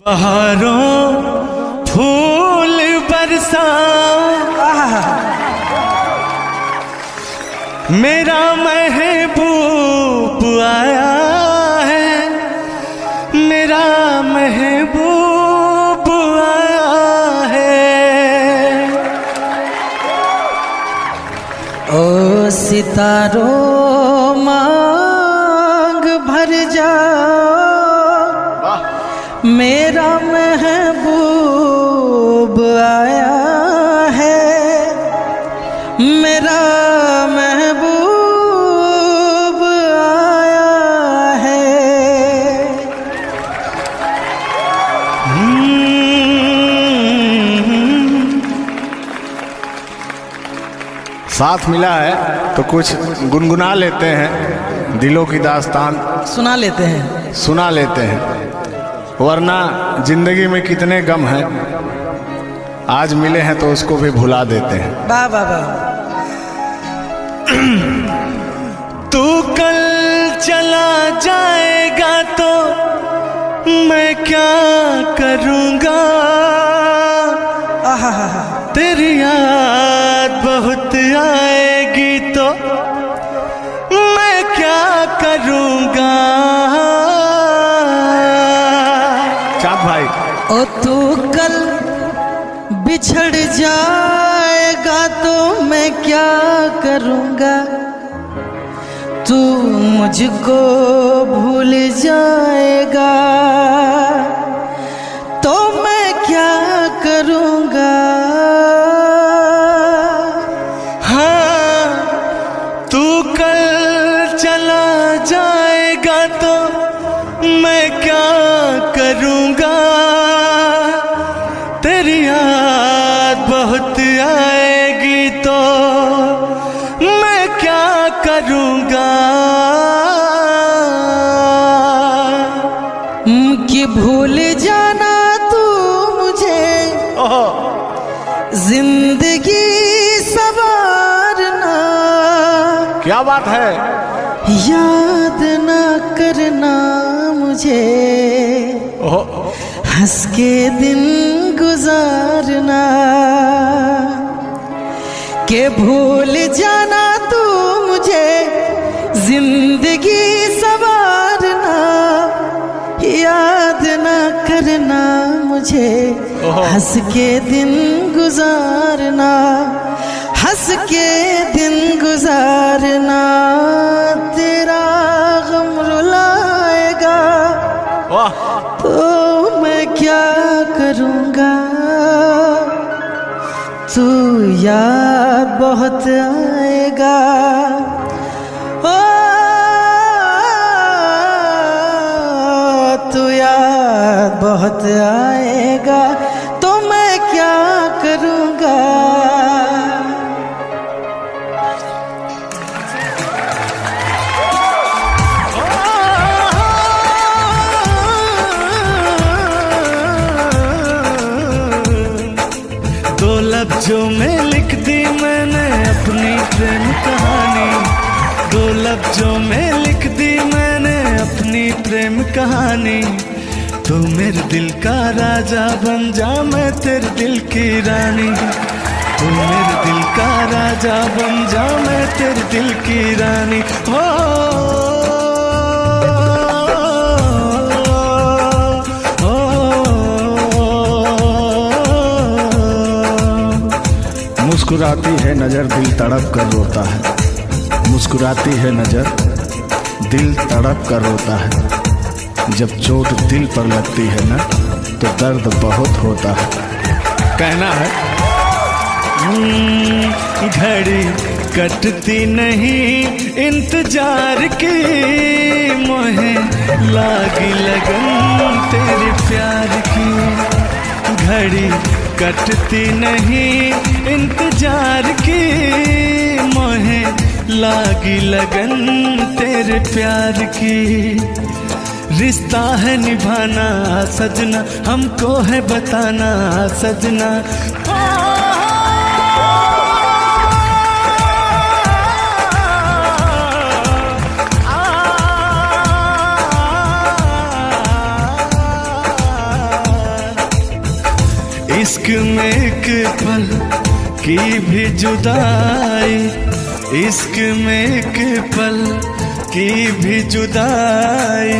बहारों फूल बरसा मेरा महबूब आया है, मेरा महबूब आया है। ओ सितारों मांग भर जा, मेरा महबूब आया है, मेरा महबूब आया है। साथ मिला है तो कुछ गुनगुना लेते हैं, दिलों की दास्तान सुना लेते हैं, सुना लेते हैं, वरना जिंदगी में कितने गम हैं, आज मिले हैं तो उसको भी भुला देते हैं। वाह वाह वाह। तू कल चला जाएगा तो मैं क्या करूँगा, तेरी याद बहुत आएगी तो मैं क्या करूँगा। चाँद भाई। ओ तू कल बिछड़ जाएगा तो मैं क्या करूँगा, तू मुझको भूल जाएगा तो मैं क्या करूँगा। हाँ, तू कल चला जाएगा तो मैं क्या करूँगा, तेरी याद बहुत आएगी तो मैं क्या करूँगा। कि भूल जाना तू मुझे जिंदगी सवारना, क्या बात है। याद ना करना मुझे, हंस के दिन गुजारना। के भूल जाना तू मुझे जिंदगी सवारना, याद ना करना मुझे, हंस के दिन गुजारना, हंस के दिन गुजारना। तेरा गम रुलाएगा तो मैं क्या करूँगा, तू याद बहुत आएगा। ओ तू याद बहुत आएगा तो मैं क्या करूँगा। दो लफ्जों में लिख दी मैंने अपनी प्रेम कहानी, दो लफ्जों में लिख दी मैंने अपनी प्रेम कहानी। तू मेरे दिल का राजा बन जा, मैं तेरे दिल की रानी। तू मेरे दिल का राजा बन जा, मैं तेरे दिल की रानी। हो मुस्कुराती है नजर दिल तड़प कर रोता है, मुस्कुराती है नजर दिल तड़प कर रोता है। जब चोट दिल पर लगती है ना तो दर्द बहुत होता है। कहना है घड़ी कटती नहीं इंतजार की, मोहे लागी लगन तेरे प्यार की। घड़ी कटती नहीं इंतजार की, मोहे लागी लगन तेरे प्यार की। रिश्ता है निभाना सजना, हमको है बताना सजना। इश्क में एक पल की भी जुदाई, इश्क में एक पल की भी जुदाई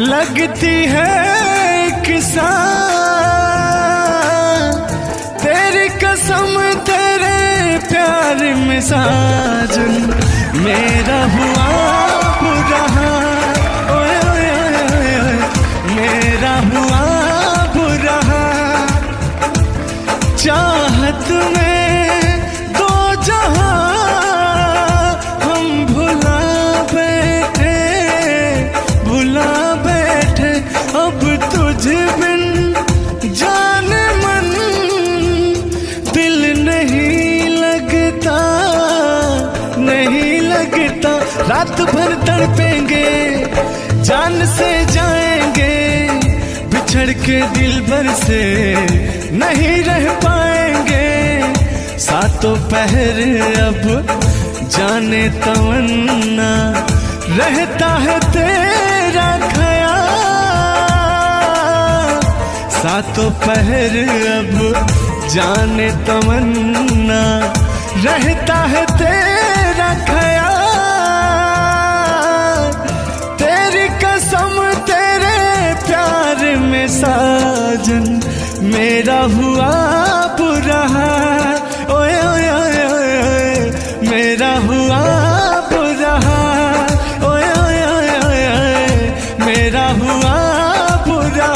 लगती है किसान। तेरी कसम तेरे प्यार में साजन मेरा हुआ बुरा, ओए ओए ओए ओए मेरा हुआ बुरा। चाहत में दो जहां हम भुला बैठे अब तुझ बिन जान मन दिल नहीं लगता, नहीं लगता। रात भर तड़पेंगे जान से जाएंगे, बिछड़ के दिल भर से नहीं रह पाएंगे। सातों पहर अब जाने तमन्ना रहता है तेरा ख्याल। सातों पहर अब जाने तमन्ना रहता है तेरा ख्याल। तेरी कसम तेरे प्यार में साजन मेरा हुआ बुरा, ओए ओए ओए ओए मेरा हुआ बुरा, ओए ओए ओए ओए मेरा हुआ बुरा।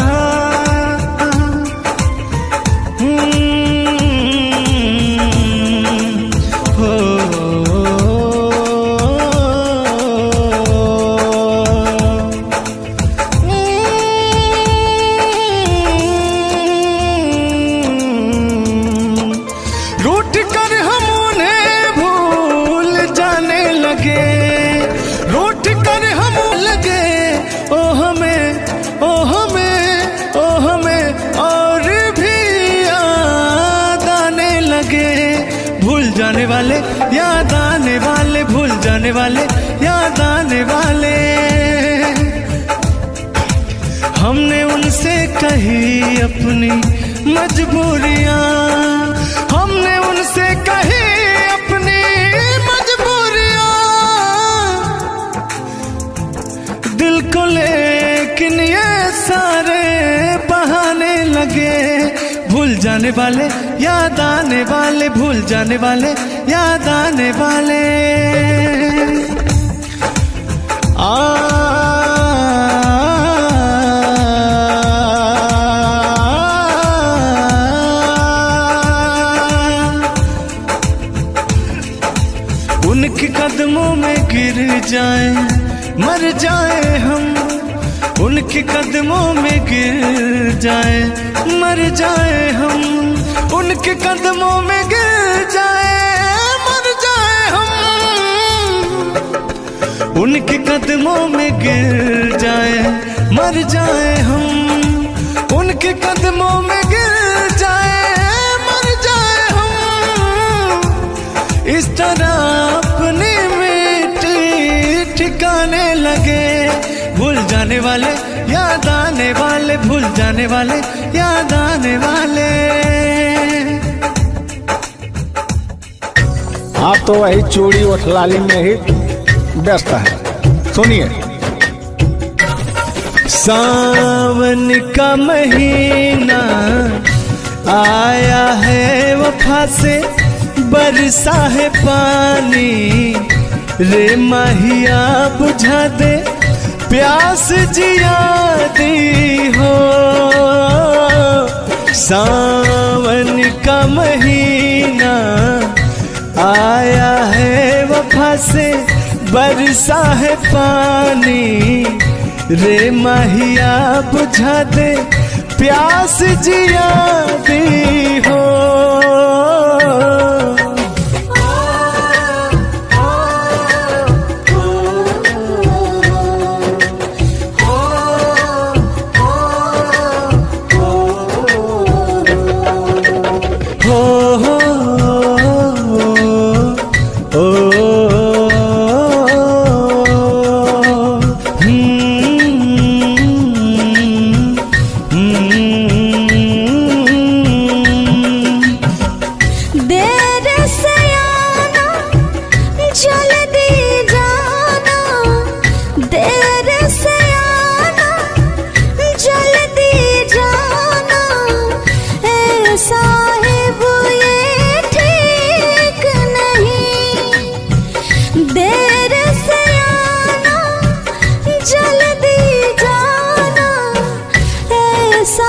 रूठ कर हम उन्हें भूल जाने लगे, रूठ कर हम लगे ओ हमें, ओ हमें, ओ हमें और भी याद आने लगे। भूल जाने वाले याद आने वाले, भूल जाने वाले याद आने वाले। हमने उनसे कही अपनी मजबूरियां, हमने उनसे कही अपनी मजबूरियां। दिल को लेकिन ये सारे बहाने लगे। भूल जाने वाले याद आने वाले, भूल जाने वाले याद आने वाले। उनके कदमों में गिर जाए मर जाए हम, उनके कदमों में गिर जाए मर जाए हम, उनके कदमों में गिर जाए मर जाए हम, उनके कदमों में गिर जाए मर जाए हम, उनके कदमों में गिर जाए मर जाए हम। इस तरह अपनी मिट्टी ठिकाने लगे। भूल जाने वाले याद आने वाले, भूल जाने वाले याद आने वाले। आप तो वही चूड़ी उठलाली में ही व्यस्त है। सुनिए। सावन का महीना आया है वफा से बरसा है पानी, रे माहिया बुझा दे प्यास जिया दी हो। सावन का महीना आया है वफा से बरसा है पानी, रे माहिया बुझा दे प्यास जिया दी हो।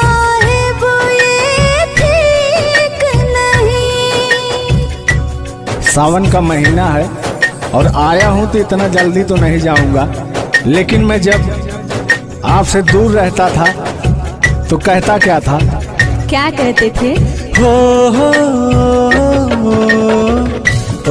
साहिब ये ठीक नहीं। सावन का महीना है और आया हूं तो इतना जल्दी तो नहीं जाऊंगा, लेकिन मैं जब आपसे दूर रहता था तो कहता क्या था? क्या कहते थे? हो ओ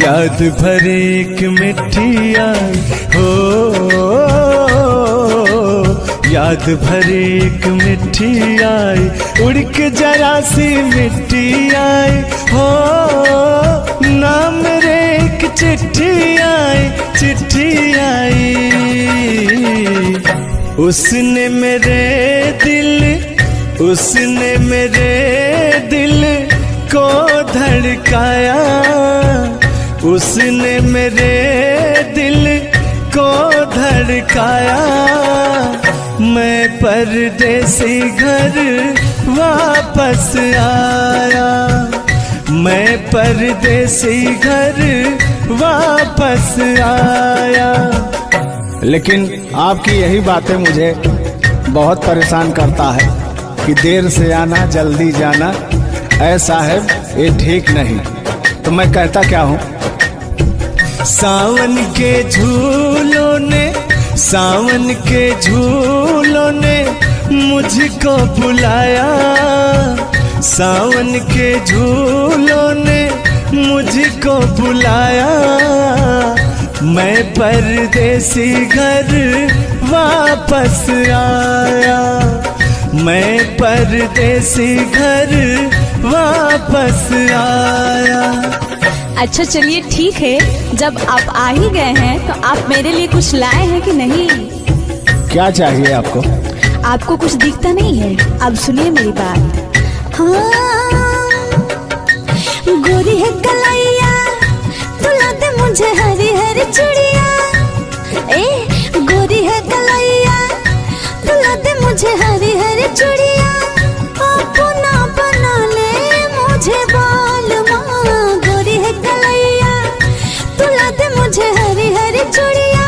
याद भरे एक मिठी आई हो, याद भरे एक मिठी आई, उड़ के जरा सी मिट्टी आई हो, नाम रे एक चिट्ठी आई, चिट्ठी आई। उसने मेरे दिल को धड़काया, उसने मेरे दिल को धड़काया। मैं परदेसी घर वापस आया, मैं परदेसी घर वापस आया। लेकिन आपकी यही बातें मुझे बहुत परेशान करता है कि देर से आना जल्दी जाना, ऐसा है ये ठीक नहीं। तो मैं कहता क्या हूँ? सावन के झूलों ने मुझको बुलाया, सावन के झूलों ने मुझको बुलाया। मैं परदेसी घर वापस आया, मैं परदेसी घर वापस आया। अच्छा चलिए ठीक है, जब आप आ ही गए हैं तो आप मेरे लिए कुछ लाए हैं कि नहीं? क्या चाहिए आपको? आपको कुछ दिखता नहीं है? अब सुनिए मेरी बात। हाँ, गोरी है कलाइया, तुला दे मुझे हरी हरी चूड़िया। ए गोरी है कलाइया, तुला दे मुझे हरी हरी चूड़िया। अपना बना ले मुझे बाल माँ, गोरी है कलाइया, तुला दे मुझे हरी हरी चूड़िया।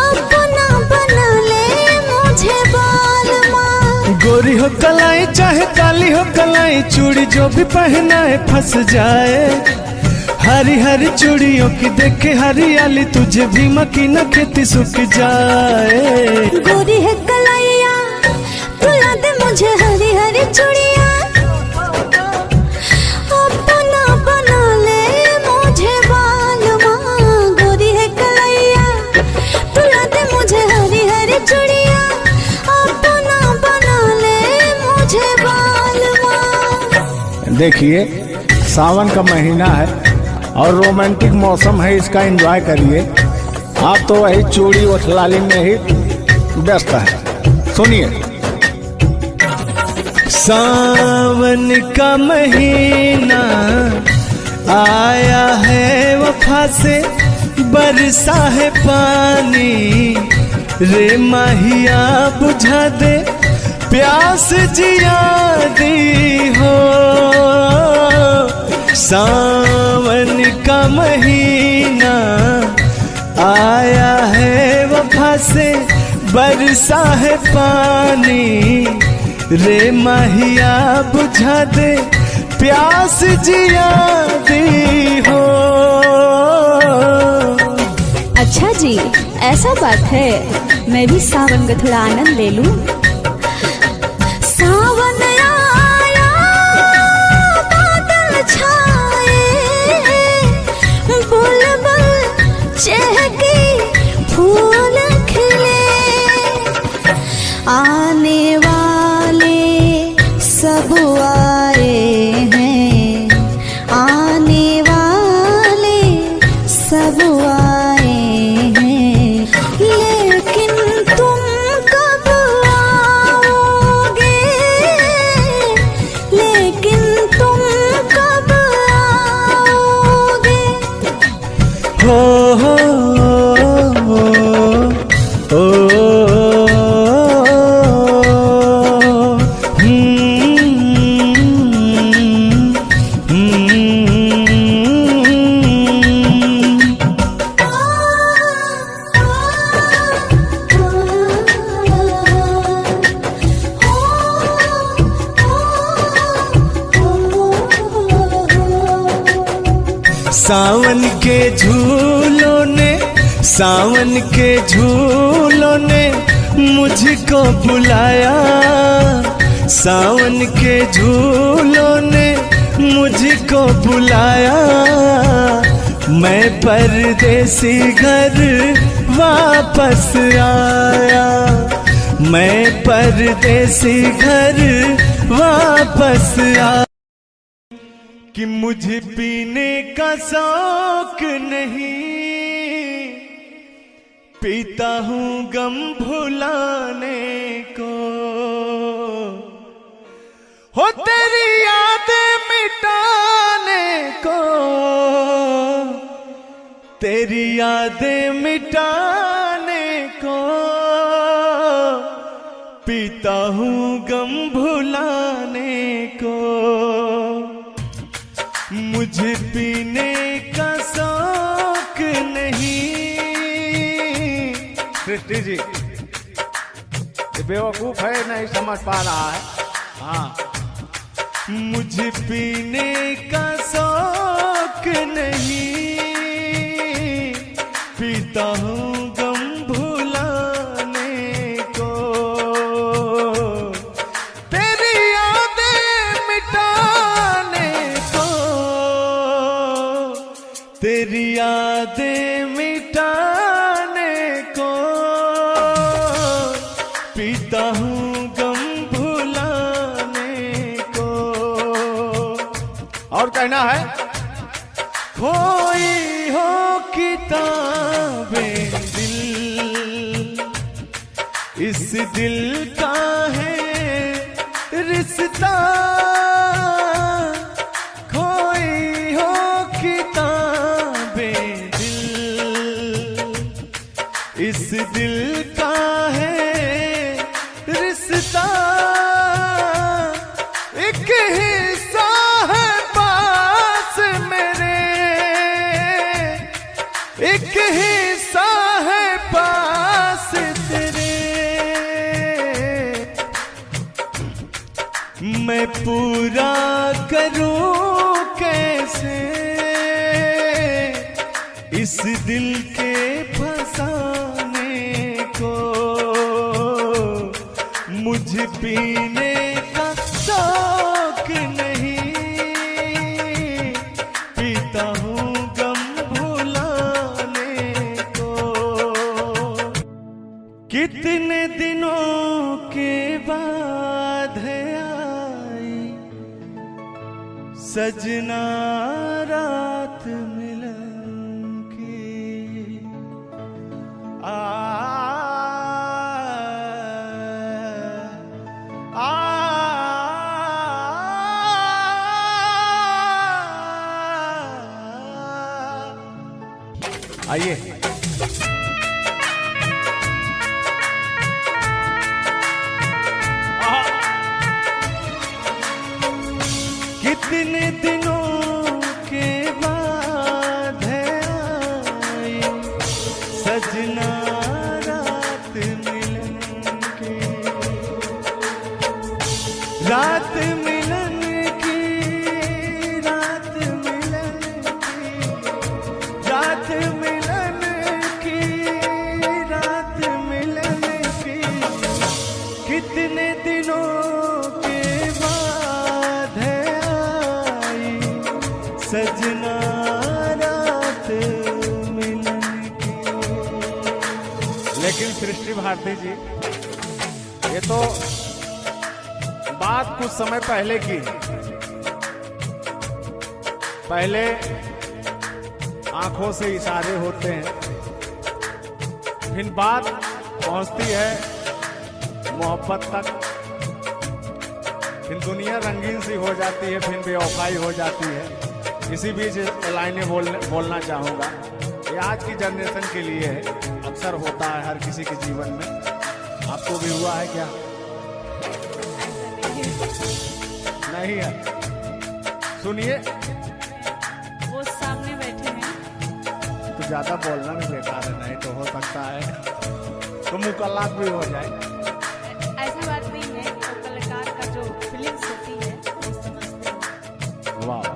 अपना बना ले मुझे बाल माँ। गोरी हो कलाई चाहे काली हो कलाई, चूड़ी जो भी पहनाए फंस जाए। हरी हरी चूड़ियों की देखे हरियाली, तुझे भी मकी न खेती सूख जाए। गोरी है कलाइया, तुला दे मुझे हरी हरी चूड़िया। अपना बना ले मुझे बाल माँ, गोरी है कलाइया, तुला दे मुझे हरी हरी चूड़िया। अपना बना ले मुझे बाल माँ। देखिए, सावन का महीना है और रोमांटिक मौसम है, इसका एंजॉय करिए। आप तो वही चूड़ी उठलाली में ही व्यस्त है। सुनिए। सावन का महीना आया है, वफा से बरसा है पानी। रे माहिया बुझा दे प्यास जिया दी हो। सावन का महीना आया है, वफा से बरसा है पानी। रे माहिया बुझा दे प्यास जिया दी हो। अच्छा जी, ऐसा बात है, मैं भी सावन का थोड़ा आनंद ले लूं। सावन आया, बादल छाए, बुलबुल चहके, फूल खिले। आने वाले सब आए हैं, आने वाले सब आए हैं, लेकिन तुम कब आओगे? सावन के झूलों ने, सावन के झूलों ने मुझको बुलाया, सावन के झूलों ने मुझको बुलाया। मैं परदेसी घर वापस आया, मैं परदेसी घर वापस आया। कि मुझे पीने का शौक नहीं, पीता हूँ गम भुलाने को। हो तेरी यादें मिटाने को, तेरी यादें मिटाने को। पीता हूँ गम भुलाने को। मुझे पीने का शौक नहीं। सृष्टि जी ये बेवकूफ है, नहीं समझ पा रहा है। हाँ, मुझे पीने का शौक नहीं, पीता हूँ गम भुलाने को। तेरी यादें मिटाने को, तेरी यादें मिटाने को। पीता हूँ गम भुलाने को। और कहना है खोई हो किताबें दिल, इस दिल का है रिश्ता। खोई हो किताबें दिल, इस दिल का है रिश्ता। एक हिस्सा है पास मेरे, एक हिस्सा है पास तेरे। मैं पूरा करूं कैसे इस दिल के फसाने को। मुझे पीने का शौक नहीं, पीता हूँ गम भुलाने को। कितने दिनों के बाद है आई सजना रात मिलन की। आइए। कितने दिनों के बाद है आई सजना रात मिलन की। रात मिलन की, रात मिलन की, रात मिलन की, रात मिलन की। कितने दिनों के बाद है आई सजना रात मिलन की। लेकिन सृष्टि भारती जी ये तो बात कुछ समय पहले की। पहले आंखों से इशारे होते हैं, फिर बात पहुंचती है मोहब्बत तक, फिर दुनिया रंगीन सी हो जाती है, फिर बेवफाई हो जाती है। इसी बीच लाइनें बोलना चाहूँगा। ये आज की जनरेशन के लिए है, अक्सर होता है हर किसी के जीवन में। आपको भी हुआ है क्या? नहीं है। सुनिए, वो सामने बैठे हैं। तो ज्यादा बोलना भी बेकार है, नहीं तो हो सकता है तो मुकल्लात भी हो जाए। ऐसी बात नहीं है, तो कलाकार का जो फीलिंग्स होती है वो समझते हैं। वाह,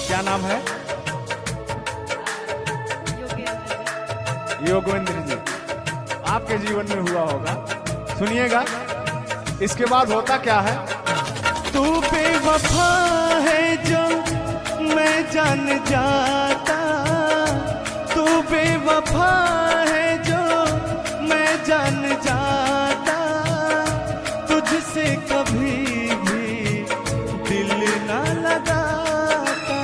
क्या नाम है? योगेंद्र जी, आपके जीवन में हुआ होगा, सुनिएगा। इसके बाद होता क्या है? तू बेवफा है जो मैं जान जाता, तू बेवफा है जो मैं जान जाता, तुझसे कभी भी दिल ना लगाता।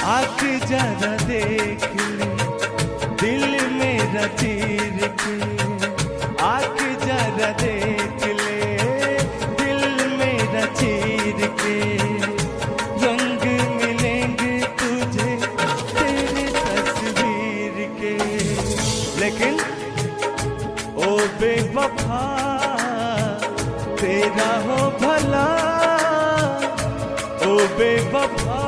आके जरा देख ले दिल मेरा चीर के, आके जरा देख ले चीर के, रंग मिलेंगे तुझे तेरे तस्वीर के। लेकिन ओ बेवफा तेरा हो भला, ओ बेवफा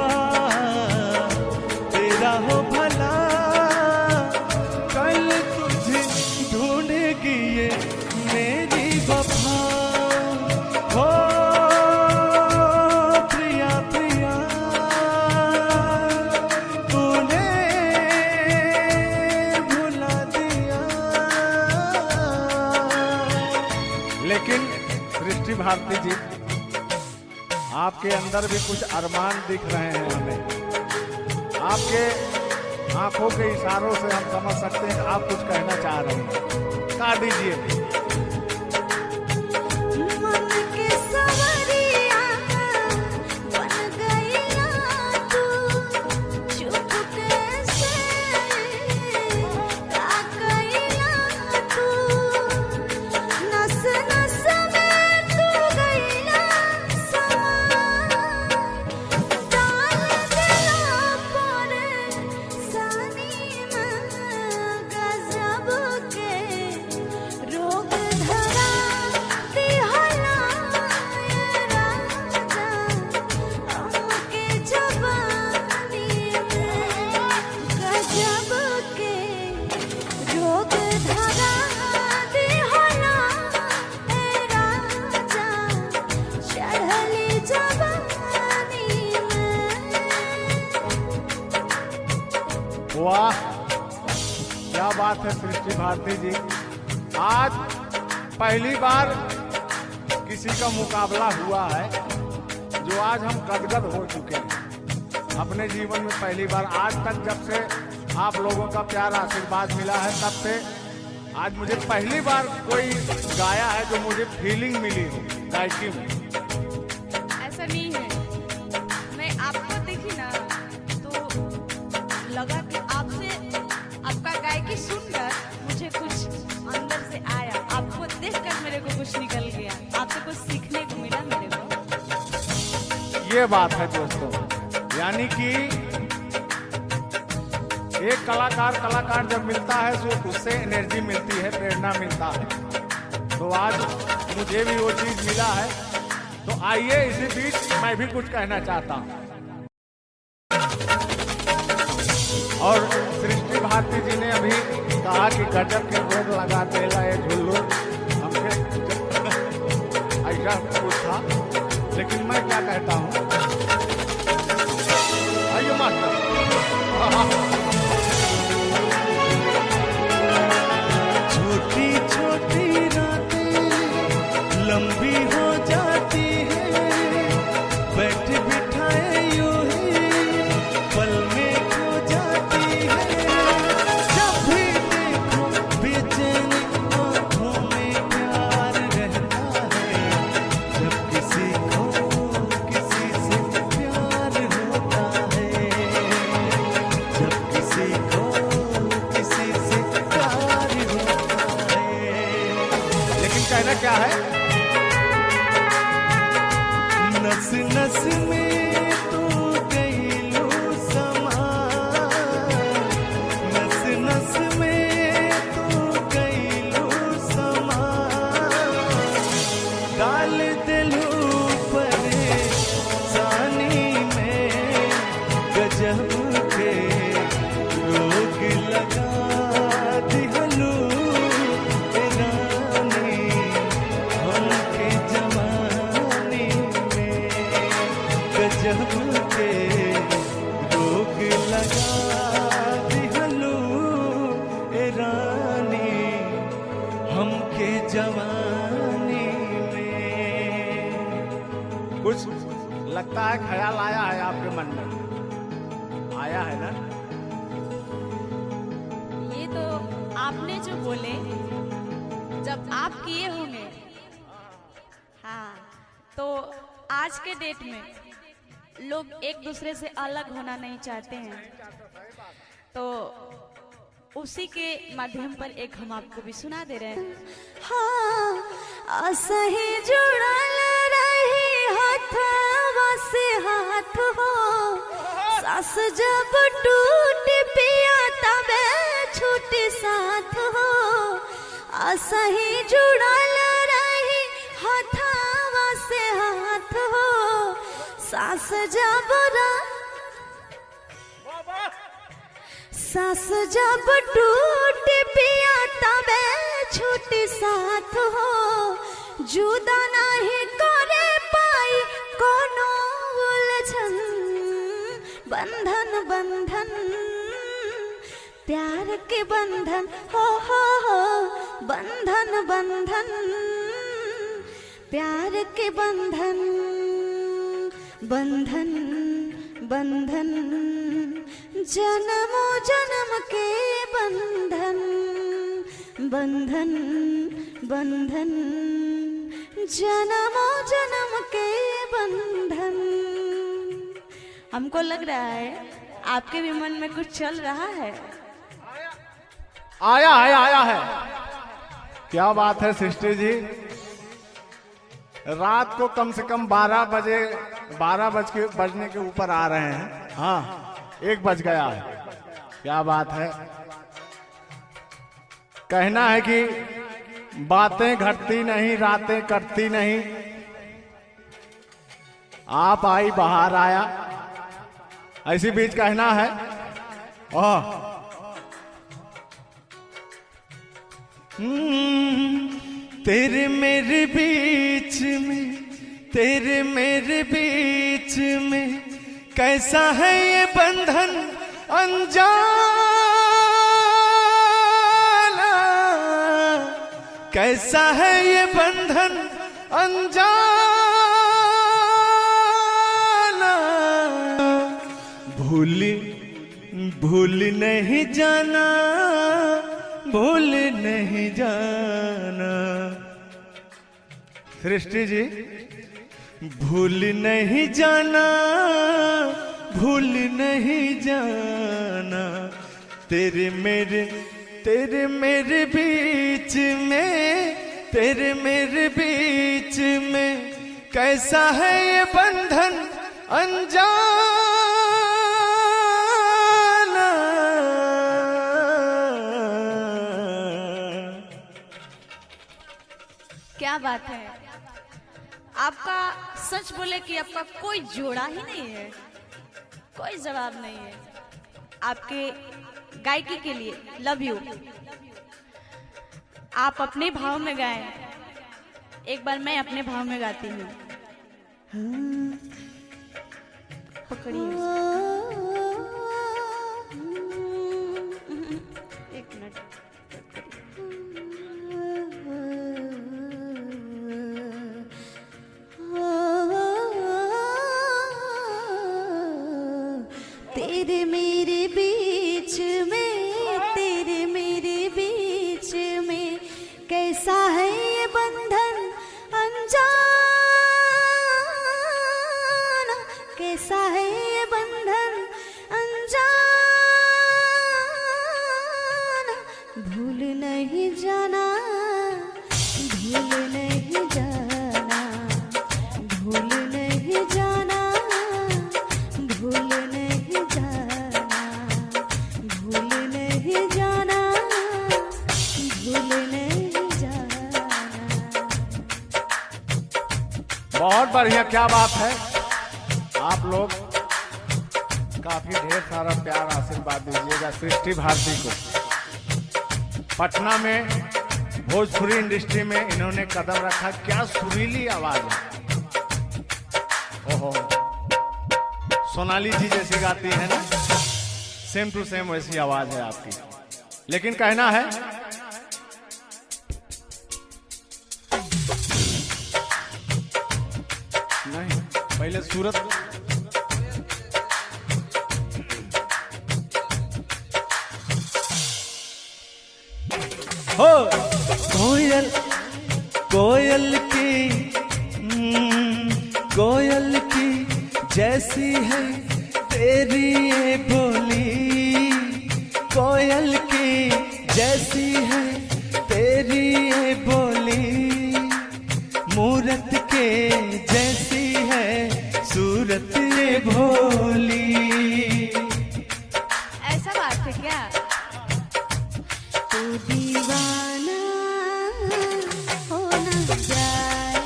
तेरा हो भला, कल तुझे ढूंढेगी ये मेरी वफा। हो लेकिन सृष्टि भारती जी, आपके अंदर भी कुछ अरमान दिख रहे हैं हमें। आपके आंखों के इशारों से हम समझ सकते हैं कि आप कुछ कहना चाह रहे हैं। कहा दीजिए। वाह, क्या बात है सृष्टि भारती जी। आज पहली बार किसी का मुकाबला हुआ है जो आज हम गदगद हो चुके हैं अपने जीवन में। पहली बार आज तक जब से आप लोगों का प्यार आशीर्वाद मिला है तब से आज मुझे पहली बार कोई गाया है जो मुझे फीलिंग मिली हो गायकी में। ऐसा नहीं है, मैं आपको देखी ना तो लगा कि आपसे आपका गायकी सुनकर मुझे कुछ अंदर से आया, आपको देखकर मेरे को कुछ निकल गया, आपसे कुछ सीखने को मिला मेरे को। ये बात है दोस्तों, यानी कि एक कलाकार जब मिलता है तो उससे एनर्जी मिलती है, प्रेरणा मिलता है। तो आज मुझे भी वो चीज मिला है। तो आइए इसी बीच मैं भी कुछ कहना चाहता हूँ। और सृष्टि भारती जी ने अभी कहा कि गजब के रोग लगा देगा ये झुल्लू, हमसे ऐसा कुछ था। लेकिन मैं क्या कहता हूँ, आइए मास्टर। छोटी छोटी रातें लंबी हो जाती है, बैठ बिठाए यूं ही पल में खो जाती है। जब भी देखो बेचैन आँखों में प्यार रहता है, जब किसी को किसी से प्यार होता है, जब किसी को किसी से प्यार होता है। लेकिन कहना क्या है, नस नस में तू गईलू समा, नस नस में तू गईलू समा, डाल दिलू परेशानी में गजब के रोग लगा दिहलू रानी हमके जवानी में, गजब के रोग लगा दिहलू कुछ लगता है ख्याल आया है आपके मन में, आया है ना? ये तो आपने जो बोले, जब आप किए होंगे, हाँ, तो आज के डेट में लोग एक दूसरे से अलग होना नहीं चाहते हैं, तो उसी के माध्यम पर एक हम आपको भी सुना दे रहे हैं। हाँ, असही जुड़ल रही हाथवा से हाथ हो, सास जब टूट पिया तबे छूटी साथ हो। असही जुड़ल रही हाथवा से हाथ हो, सास जब सास जब टूट पिया तबे छूटी साथ हो। जुदा नहीं करे पाई कोनो उलझन, बंधन बंधन प्यार के बंधन हो, बंधन बंधन प्यार के बंधन, बंधन बंधन जन्मों जन्म के बंधन, बंधन बंधन जन्मों जन्म के बंधन। हमको लग रहा है आपके भी मन में कुछ चल रहा है। आया है। क्या बात है सृष्टि जी, रात को कम से कम 12 बजने के ऊपर आ रहे हैं। हाँ, 1 बज गया है। क्या बात है। कहना है कि बातें घटती नहीं, रातें कटती नहीं। आप आई, बाहर आया, ऐसी बीच कहना है। तेरे मेरे बीच में, तेरे मेरे बीच में कैसा है ये बंधन अनजाना, कैसा है ये बंधन अनजाना। भूल नहीं जाना, भूल नहीं जाना। सृष्टि जी, भूल नहीं जाना, भूल नहीं जाना। तेरे मेरे बीच में, तेरे मेरे बीच में कैसा है ये बंधन अनजाना। क्या बात है। आपका सच बोले कि आपका कोई जोड़ा ही नहीं है, कोई जवाब नहीं है। आपके गायकी के लिए लव यू। आप अपने भाव में गाएं। एक बार मैं अपने भाव में गाती हूँ। पकड़िए एक मिनट। तेरे मेरे बीच में, तेरे मेरे बीच में कैसा है ये बंधन अनजाना, कैसा है ये बंधन अनजाना। भूल नहीं जाना, भूल नहीं जाना, भूल नहीं जाना, भूल नहीं जाना, भूल नहीं जाना, भूल नहीं जाना। बहुत बढ़िया, क्या बात है। आप लोग काफी ढेर सारा प्यार आशीर्वाद दीजिएगा सृष्टि भारती को। पटना में भोजपुरी इंडस्ट्री में इन्होंने कदम रखा। क्या सुरीली आवाज है। ओहो, सोनाली जी जैसी गाती है ना, सेम टू सेम वैसी आवाज है आपकी। लेकिन कहना है नहीं, पहले सूरत हो कोयल कोयल की कोयल की जैसी है तेरी ये बोली, कोयल की जैसी है तेरी ये बोली, मूरत के जैसी है सूरत ये भोली। ऐसा बात है क्या? तू दीवाना हो ना जाए,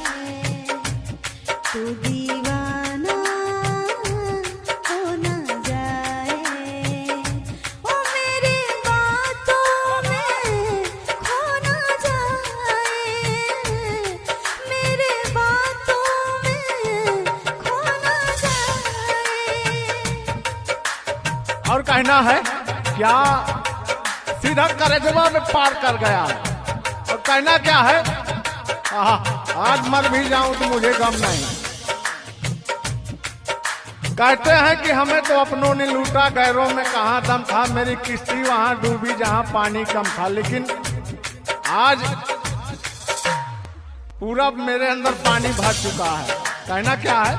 तू दीवाना हो ना जाए, ओ मेरी बातों में खो ना जाए, मेरे बातों में खो ना जाए। और कहना है क्या सीधा करेजवा में पार कर गया। और कहना क्या है, आज मर भी जाऊं तो मुझे गम नहीं। कहते हैं कि हमें तो अपनों ने लूटा, गैरों में कहाँ दम था, मेरी किश्ती वहां डूबी जहां पानी कम था। लेकिन आज पूरा मेरे अंदर पानी भर चुका है। कहना क्या है,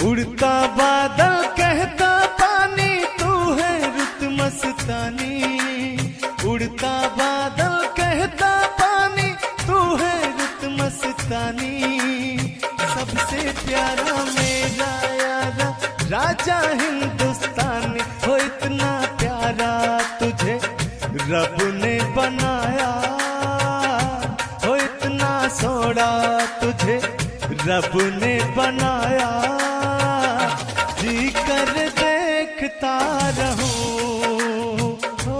उड़ता बादल कहता पानी तू है रुत मस्तानी, उड़ता बादल कहता पानी तू है रुत मस्तानी, सबसे प्यारा मेरा यारा राजा हिंदुस्तानी, हो इतना प्यारा तुझे रब ने बनाया, हो इतना सोड़ा तुझे रब ने बनाया, जी कर देखता रहूं। हो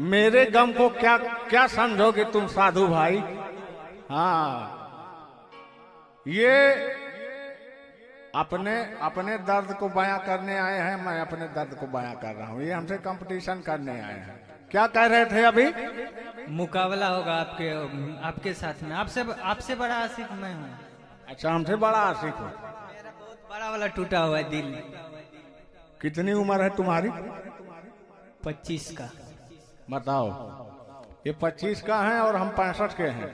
मेरे गम को क्या क्या समझोगे तुम साधु भाई। हाँ, ये अपने अपने दर्द को बयां करने आए हैं, मैं अपने दर्द को बयां कर रहा हूँ। ये हमसे कंपटीशन करने आए हैं। क्या कह रहे थे अभी? मुकाबला होगा आपके साथ में। आपसे बड़ा आशिक मैं हूँ। अच्छा, हमसे बड़ा आशिक हो। मेरा बहुत बड़ा वाला टूटा हुआ है दिल। कितनी उम्र है तुम्हारी? 25 का। बताओ, ये 25 का है और हम 65 के हैं।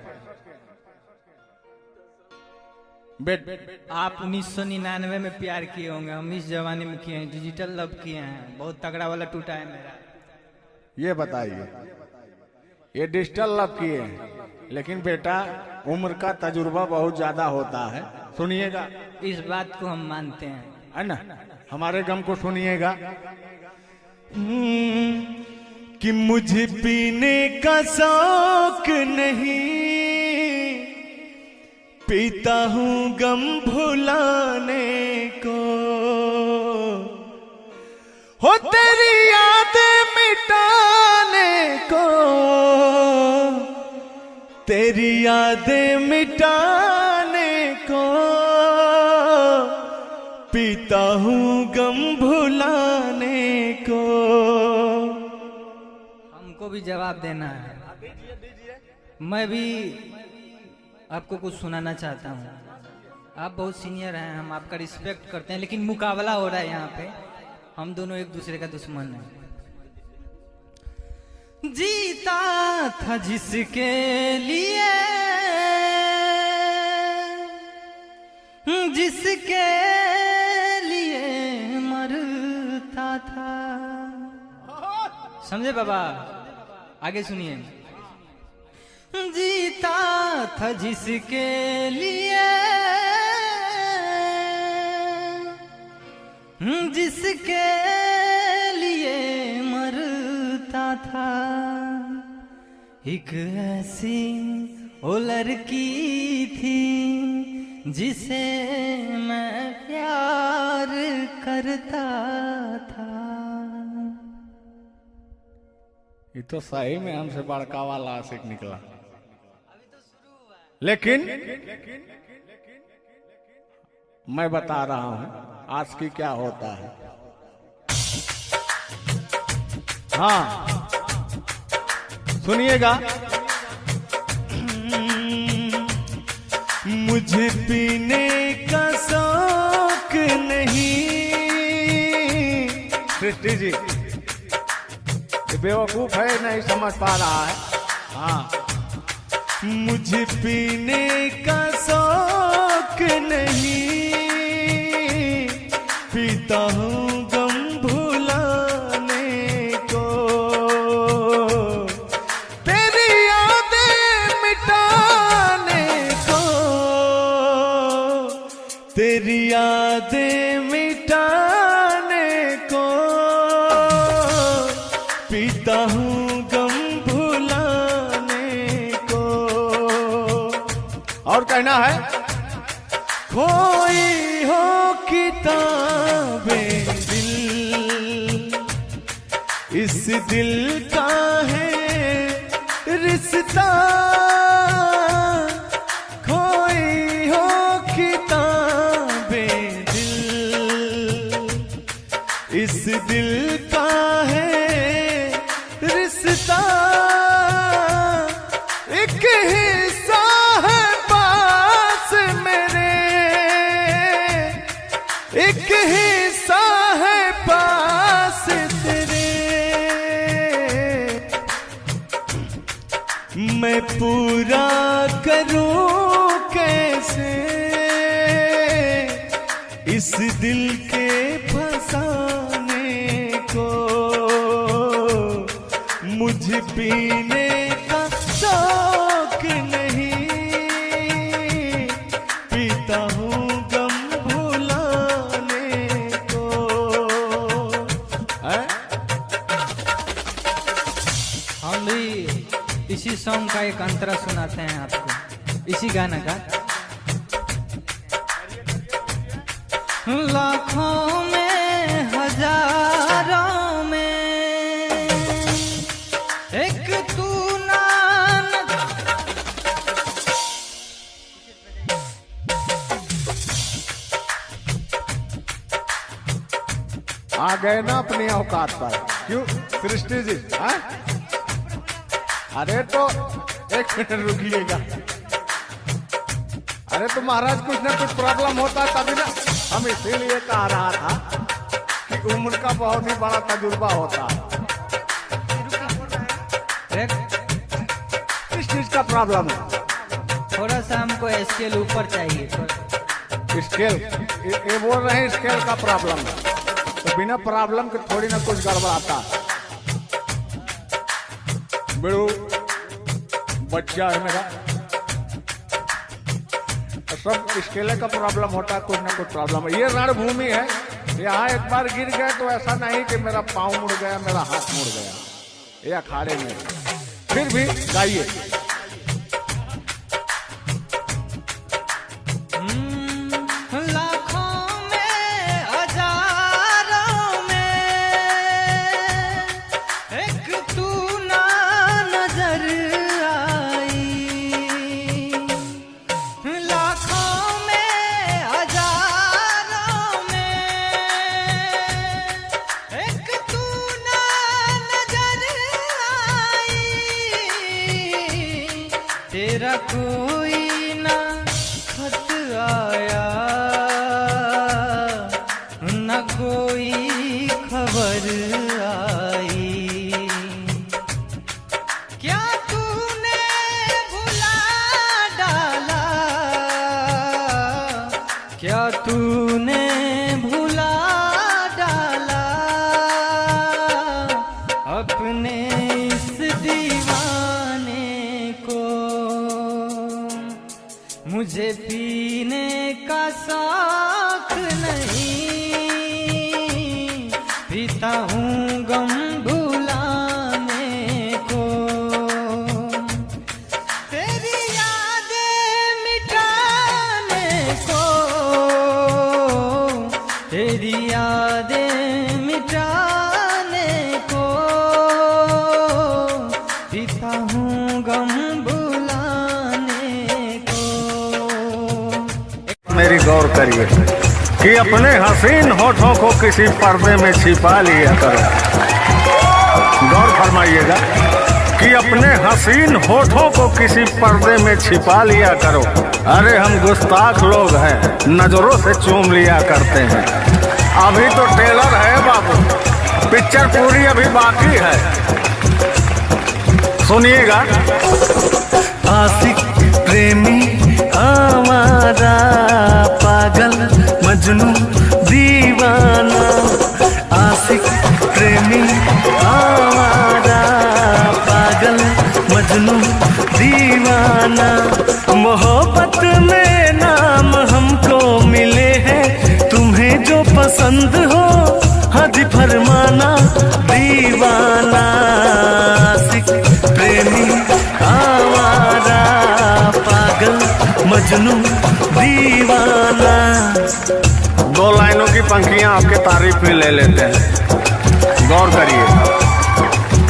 आप 1999 में प्यार किए होंगे, हम इस जमाने में किए हैं, डिजिटल लव किए हैं। बहुत तगड़ा वाला टूटा है मेरा। ये बताइए, ये डिजिटल लव किए हैं, लेकिन बेटा उम्र का तजुर्बा बहुत ज्यादा होता है। सुनिएगा, इस बात को हम मानते हैं, है ना? हमारे गम को सुनिएगा। कि मुझे पीने का शौक नहीं, पीता हूँ गम भुलाने को, हो तेरी यादें मिटाने को, तेरी यादें मिटाने को, पीता हूँ गम भुलाने को। हमको भी जवाब देना है। मैं भी आपको कुछ सुनाना चाहता हूँ। आप बहुत सीनियर हैं, हम आपका रिस्पेक्ट करते हैं, लेकिन मुकाबला हो रहा है यहाँ पे। हम दोनों एक दूसरे का दुश्मन हैं। जीता था जिसके लिए, जिसके लिए मरता था। समझे बाबा? आगे सुनिए। जीता था जिसके लिए, जिसके लिए मरता था, एक ऐसी वो लड़की थी जिसे मैं प्यार करता था। ये तो सही में हमसे बड़का वाला आशिक निकला। लेकिन मैं बता रहा हूं आज की क्या होता है। हाँ सुनिएगा। मुझे पीने का शौक नहीं। सृष्टि जी ये बेवकूफ है, नहीं समझ पा रहा है। हाँ मुझे पीने का शौक नहीं, पीता हूँ गम भुलाने को, तेरी यादें मिटाने को, तेरी यादें मिटाने को, पीता हूँ गम भुलाने को। और कहना है खोई हो किताबें दिल, इस दिल का है रिश्ता। खोई हो किताबें दिल, इस दिल का है रिश्ता। एक हिस्सा है पास मेरे, एक हिस्सा है पास तेरे। मैं पूरा करूं कैसे इस दिल के फसाने को। मुझे पीने का शौक नहीं, पीता हूँ गम भुलाने को। है? हम भी इसी सॉन्ग का एक अंतरा सुनाते हैं आपको, इसी गाना का। लाखों में हजारों में एक तू नान। आ गए ना अपनी औकात पर। क्यों सृष्टि जी? हाँ? अरे तो एक मिनट रुकिएगा। अरे तो महाराज कुछ ना कुछ प्रॉब्लम होता तभी ना, हम इसीलिए कह रहा था कि उम्र का बहुत ही बड़ा तजुर्बा होता है। किस चीज का प्रॉब्लम है? थोड़ा सा हमको स्केल ऊपर चाहिए। स्केल ये बोल रहे हैं स्केल का प्रॉब्लम है, तो बिना प्रॉब्लम के थोड़ी ना कुछ गड़बड़ाता है। बेड़ू बच्चा है मेरा, सब स्केले का प्रॉब्लम होता है, कुछ ना कुछ प्रॉब्लम है। ये रणभूमि है, यहाँ एक बार गिर गए तो ऐसा नहीं कि मेरा पाँव मुड़ गया, मेरा हाथ मुड़ गया। ये अखाड़े में फिर भी गाइए। तेरा कोई ना खत आया, न कोई खबर आई। क्या तूने भुला डाला, क्या तूने भुला डाला अपने इस दीवाने को। मुझे पीने का शौक नहीं, पीता हूँ गम भुलाने को। तेरी यादें मिटाने को, तेरी यादें मिटाने को, पीता हूँ गम भुलाने को। मेरी गौर करिए कि अपने हसीन होठों को किसी पर्दे में छिपा लिया करो। गौर फरमाइएगा कि अपने हसीन होठों को किसी पर्दे में छिपा लिया करो। अरे हम गुस्ताख लोग हैं, नजरों से चूम लिया करते हैं। अभी तो टेलर है बाबू, पिक्चर पूरी अभी बाकी है। सुनिएगा। आशिक प्रेमी आवारा पागल मजनू दीवाना, आशिक प्रेमी आवारा पागल मजनू दीवाना, मोहब्बत में नाम हमको मिले हैं, तुम्हें जो पसंद हो हज फरमाना दीवाना, आशिक प्रेमी आवारा पागल मजनू दीवाना। दो लाइनों की पंक्तियां आपके तारीफ में ले लेते हैं। गौर करिए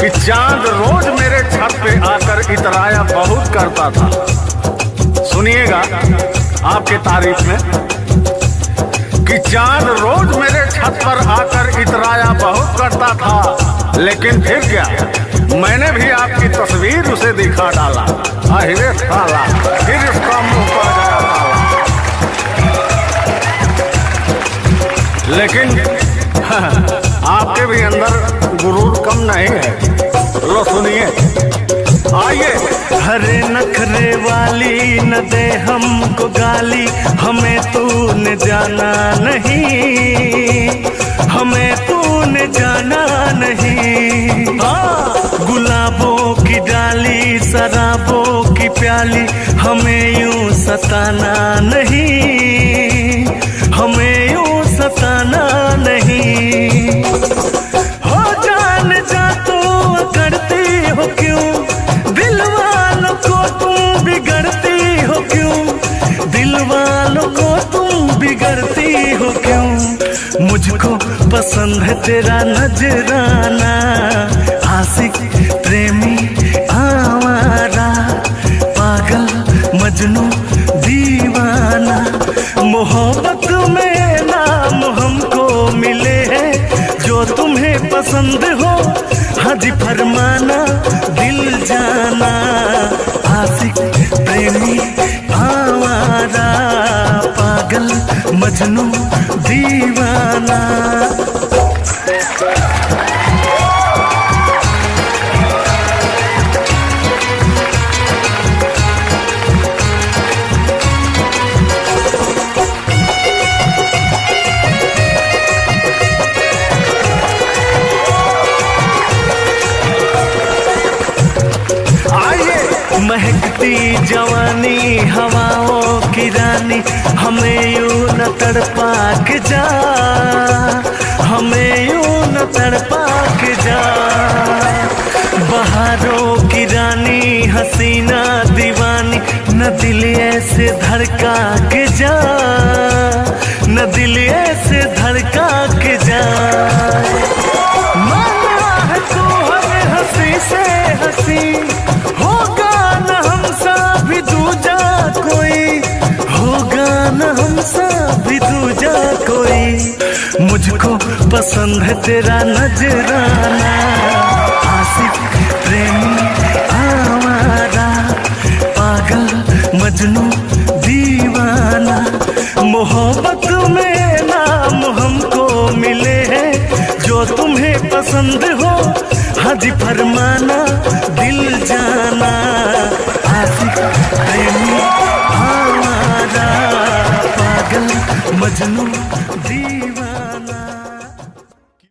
कि चांद रोज मेरे छत पे आकर इतराया बहुत करता था। सुनिएगा आपके तारीफ में कि चांद रोज मेरे छत पर आकर इतराया बहुत करता था, लेकिन फिर क्या, मैंने भी आपकी तस्वीर उसे दिखा डाला। अरे साला, फिर इसका मुंह पर गया ताला। लेकिन आपके भी अंदर गुरूर कम नहीं है। लो सुनिए, आइए। हरे नखरे वाली न दे हमको गाली, हमें तूने जाना नहीं, हमें तूने जाना नहीं। गुलाबों की डाली शराबों की प्याली, हमें यूं सताना नहीं, हमें यूं सताना नहीं। हो जान जा तो करती हो क्यों, दिल वालों को तुम बिगड़ती हो क्यों, दिल वालों को तुम बिगड़ती हो क्यों। मुझको पसंद है तेरा नजराना, आशिक प्रेमी आवारा पागल मजनू दीवाना, मोहब्बत में नाम हमको मिले हैं, जो तुम्हें पसंद हो हज फरमाना दिल जाना, आशिक प्रेमी आवारा पागल मजनू दीवाना। महकती जवानी हवाओं की रानी, हमें यूं न तड़पा के जा, हमें यूं न तड़पा के जा। बहारों की रानी हसीना दीवानी, न दिल ऐसे धड़का के जा, न दिल ऐसे धड़का के जा। माना है तू हमें हंसी से हंसी, होगा न हमसा भी दूजा कोई, होगा न हमसा भी दूजा कोई। मुझको पसंद है तेरा नजराना, आशिक प्रेमी आवारा पागल मजनू दीवाना, मोहब्बत में नाम हमको मिले हैं, जो तुम्हें पसंद हो हज फरमाना दिल जाना, आशिक प्रेमी आवारा पागल मजनू दीवाना।